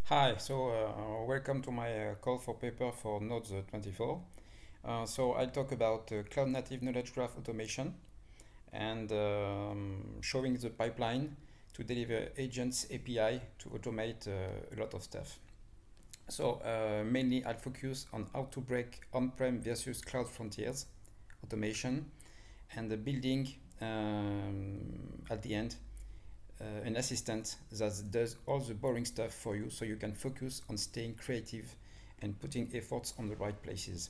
Hi, welcome to my call for paper for Nodes 24. So I'll talk about cloud native knowledge graph automation and showing the pipeline to deliver agents API to automate a lot of stuff. So mainly I'll focus on how to break on-prem versus cloud frontiers, automation, and the building at the end an assistant that does all the boring stuff for you so you can focus on staying creative and putting efforts on the right places.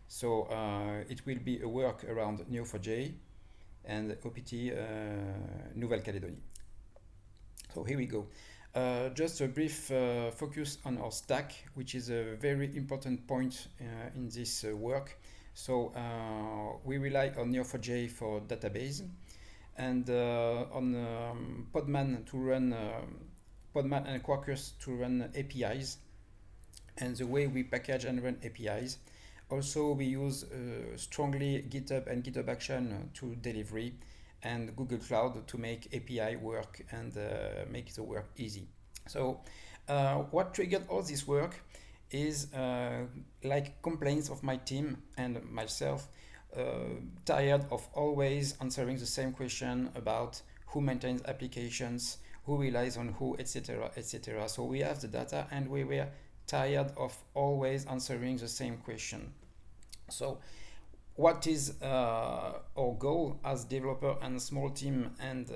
So it will be a work around Neo4j and OPT Nouvelle-Calédonie. So here we go. Just a brief focus on our stack, which is a very important point in this work. So we rely on Neo4j for database, and on Podman to run Podman and Quarkus to run APIs, and the way we package and run APIs. Also, we use strongly GitHub and GitHub Action to delivery, and Google Cloud to make API work and make the work easy. So what triggered all this work is like complaints of my team and myself, tired of always answering the same question about who maintains applications, who relies on who, etc., etc. So we have the data and we were tired of always answering the same question. So what is our goal as developer and small team, and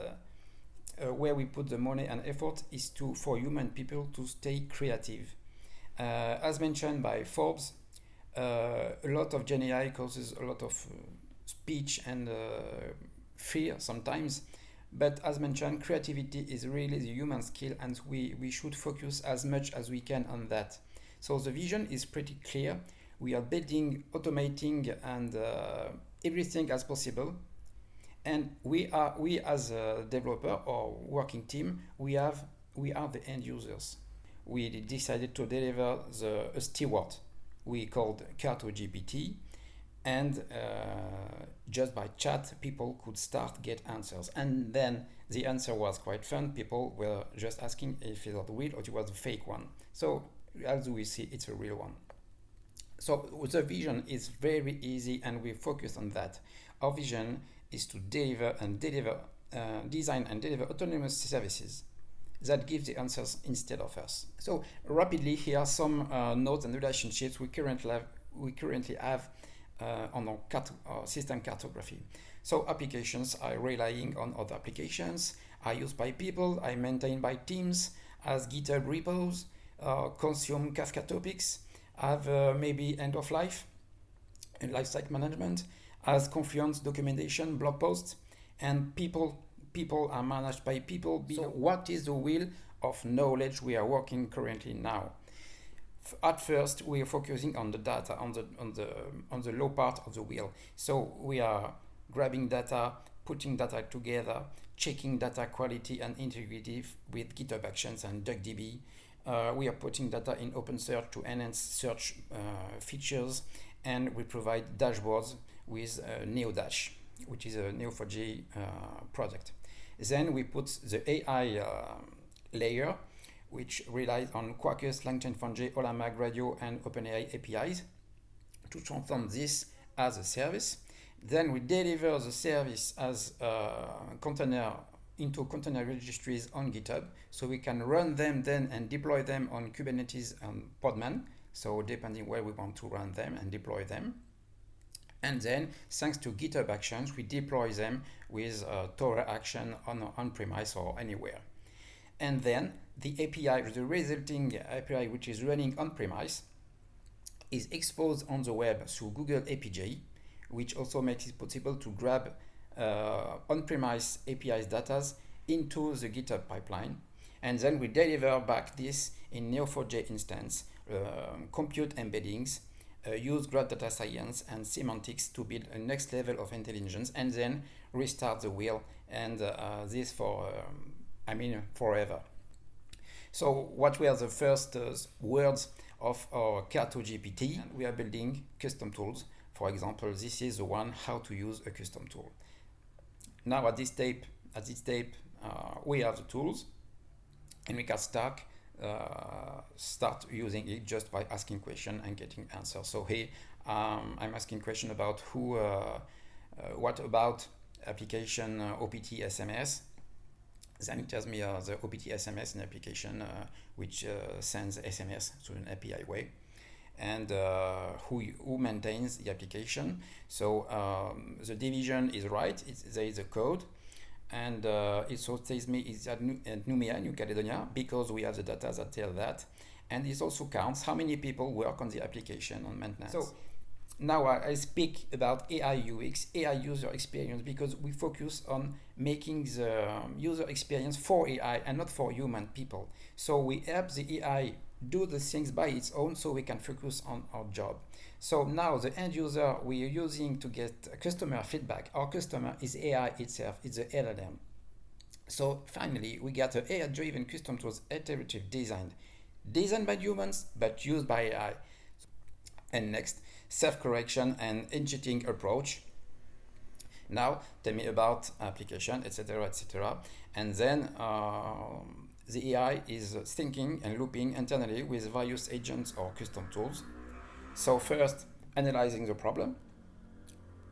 where we put the money and effort is for human people to stay creative. As mentioned by Forbes, a lot of Gen AI causes a lot of speech and fear sometimes, but as mentioned, creativity is really the human skill, and we should focus as much as we can on that. So the vision is pretty clear. We are building, automating, and everything as possible. And we as a developer or working team, we are the end users. We decided to deliver a steward we called carto-GPT, and just by chat people could start get answers, and then the answer was quite fun. People were just asking if it was real or it was a fake one. So as we see, it's a real one. So the vision is very easy, and we focus on that. Our vision is to design and deliver autonomous services that give the answers instead of us. So rapidly, here are some nodes and relationships we currently have on our system cartography. So applications are relying on other applications, are used by people, are maintained by teams as GitHub repos, consume Kafka topics, have maybe end of life and lifecycle management, as Confluence documentation, blog posts, and people are managed by people. So what is the wheel of knowledge we are working currently now? At first, we are focusing on the data, on the low part of the wheel. So we are grabbing data, putting data together, checking data quality and integrity with GitHub Actions and DuckDB. We are putting data in OpenSearch to enhance search features, and we provide dashboards with NeoDash, which is a Neo4j project. Then we put the AI layer, which relies on Quarkus, LangChain Foundry, Ollama, Gradio, and OpenAI APIs to transform this as a service. Then we deliver the service as a container into container registries on GitHub, so we can run them then and deploy them on Kubernetes and Podman, so depending where we want to run them and deploy them. And then, thanks to GitHub Actions, we deploy them with Torah Action on-premise or anywhere. And then the API, the resulting API, which is running on-premise, is exposed on the web through Google APJ, which also makes it possible to grab on-premise API's data into the GitHub pipeline. And then we deliver back this in Neo4j instance, compute embeddings, use graph data science and semantics to build a next level of intelligence, and then restart the wheel, and this for forever. So what were the first words of our carto-GPT? We are building custom tools. For example, this is the one how to use a custom tool. Now at this step, we have the tools, and we can start start using it just by asking question and getting answers. So hey, I'm asking question about what about application OPT SMS. Then it tells me the OPT SMS in application which sends SMS through an API way, and who maintains the application. So the division is right. There is a code, and it also tells me it's at Numea, New Caledonia, because we have the data that tell that, and it also counts how many people work on the application on maintenance. So now I speak about AI UX, AI user experience, because we focus on making the user experience for AI and not for human people. So we help the AI do the things by its own so we can focus on our job. So now the end user we are using to get customer feedback, our customer is AI itself, it's the LLM. So finally, we get an AI-driven custom tools iterative design by humans but used by AI. And next, self-correction and engineering approach. Now tell me about application, etc., etc. And then the AI is thinking and looping internally with various agents or custom tools. So first, analyzing the problem,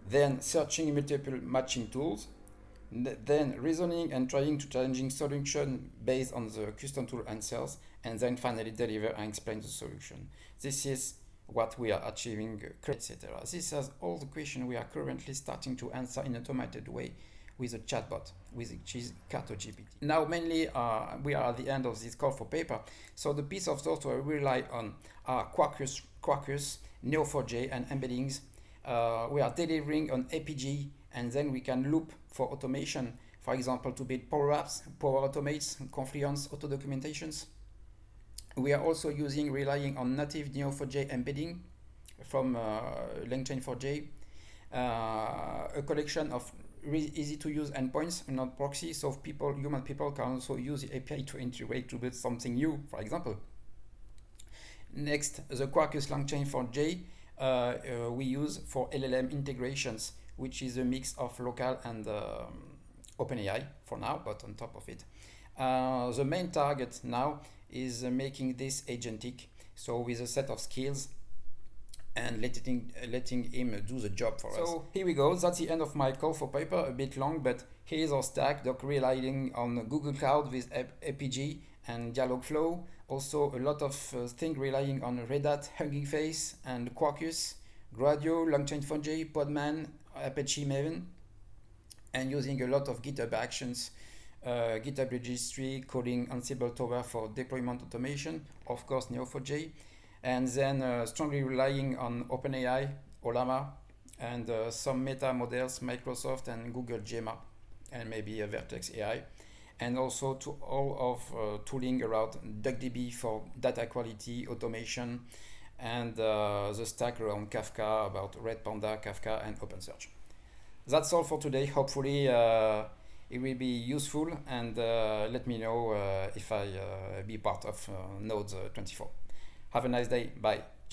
then searching multiple matching tools, then reasoning and trying to challenging solution based on the custom tool answers, and then finally deliver and explain the solution. This is what we are achieving, etc. This is all the questions we are currently starting to answer in an automated way with a chatbot, which is carto-GPT. Now, mainly, we are at the end of this call for paper. So the piece of software we rely on are Quarkus, Neo4j, and embeddings. We are delivering on APG, and then we can loop for automation, for example, to build Power Apps, Power Automates, Confluence, auto documentations. We are also relying on native Neo4j embedding from LangChain4j, a collection of easy to use endpoints, not proxy, so human people can also use the API to integrate to build something new, for example. Next, the Quarkus LangChain4j we use for LLM integrations, which is a mix of local and OpenAI for now, but on top of it. The main target now is making this agentic, so with a set of skills and letting him do the job for us. So here we go, that's the end of my call for paper, a bit long, but here's our stack, relying on Google Cloud with APG and Dialogflow. Also a lot of things relying on Red Hat, Hugging Face and Quarkus, Gradio, LangChain4j, Podman, Apache Maven, and using a lot of GitHub actions, GitHub registry, coding Ansible Tower for deployment automation, of course Neo4j, and then strongly relying on OpenAI, Olama, and some meta models, Microsoft and Google Gemma, and maybe Vertex AI, and also to all of tooling around DuckDB for data quality, automation, and the stack around Kafka, about Red Panda, Kafka, and OpenSearch. That's all for today. Hopefully it will be useful, and let me know if I be part of Nodes 24. Have a nice day. Bye.